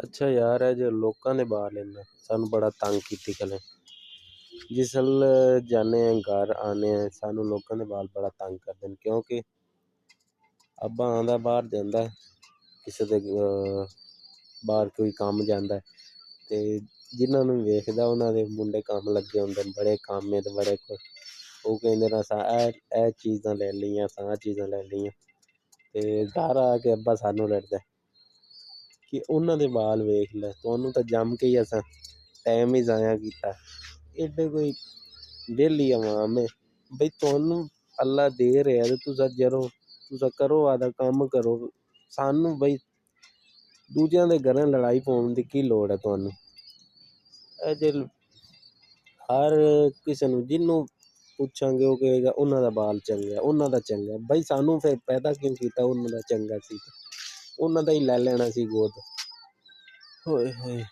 ਅੱਛਾ ਯਾਰ, ਇਹ ਜੋ ਲੋਕਾਂ ਦੇ ਬਾਲ ਇਹਨਾਂ ਸਾਨੂੰ ਬੜਾ ਤੰਗ ਕੀਤੀ ਕਲੇ। ਜਿਸਲ ਜਾਨੇ ਆ ਘਰ ਆਨੇ ਆ, ਸਾਨੂੰ ਲੋਕਾਂ ਦੇ ਬਾਲ ਬੜਾ ਤੰਗ ਕਰਦੇ ਨੇ, ਕਿਉਂਕਿ ਅੱਬਾ ਆਂਦਾ ਬਾਹਰ ਜਾਂਦਾ ਕਿਸੇ ਦੇ ਬਾਹਰ ਕੋਈ ਕੰਮ ਜਾਂਦਾ, ਤੇ ਜਿਨ੍ਹਾਂ ਨੂੰ ਵੇਖਦਾ ਉਹਨਾਂ ਦੇ ਮੁੰਡੇ ਕੰਮ ਲੱਗੇ ਹੁੰਦੇ ਨੇ, ਬੜੇ ਕਾਮੇ ਤੇ ਬੜੇ ਕੁਛ। ਉਹ ਕਹਿੰਦੇ ਨੇ ਅਸਾਂ ਇਹ ਚੀਜ਼ਾਂ ਲੈ ਲਈਆਂ, ਅਸਾਂ ਆਹ ਚੀਜ਼ਾਂ ਲੈ ਲਈਆਂ, ਤੇ ਘਰ ਆ ਕੇ ਅੱਬਾ ਸਾਨੂੰ ਲੜਦਾ ਕਿ ਉਹਨਾਂ ਦੇ ਬਾਲ ਵੇਖ ਲੈ, ਤੁਹਾਨੂੰ ਤਾਂ ਜੰਮ ਕੇ ਹੀ ਅਸਾਂ ਟਾਈਮ ਹੀ ਜ਼ਾਇਆ ਕੀਤਾ। ਏਡੇ ਕੋਈ ਵਿਹਲੀ ਆਵਾਮ ਹੈ ਬਈ, ਤੁਹਾਨੂੰ ਅੱਲਾ ਦੇ ਰਿਹਾ ਤੇ ਤੁਸੀਂ ਕਰੋ, ਆਪਦਾ ਕੰਮ ਕਰੋ। ਸਾਨੂੰ ਬਈ ਦੂਜਿਆਂ ਦੇ ਘਰਾਂ ਲੜਾਈ ਪਾਉਣ ਦੀ ਕੀ ਲੋੜ ਹੈ ਤੁਹਾਨੂੰ? ਇਹ ਜੇ ਹਰ ਕਿਸੇ ਨੂੰ ਜਿਹਨੂੰ ਪੁੱਛਾਂਗੇ ਉਹ ਕਹੇਗਾ ਉਹਨਾਂ ਦਾ ਬਾਲ ਚੰਗਾ, ਉਹਨਾਂ ਦਾ ਚੰਗਾ। ਬਈ ਸਾਨੂੰ ਫਿਰ ਪੈਦਾ ਕਿਉਂ ਕੀਤਾ? ਉਹਨਾਂ ਦਾ ਚੰਗਾ ਸੀ, ਉਹਨਾਂ ਦਾ ਹੀ ਲੈ ਲੈਣਾ ਸੀ ਗੋਦ। ਹੋਏ ਹੋਏ।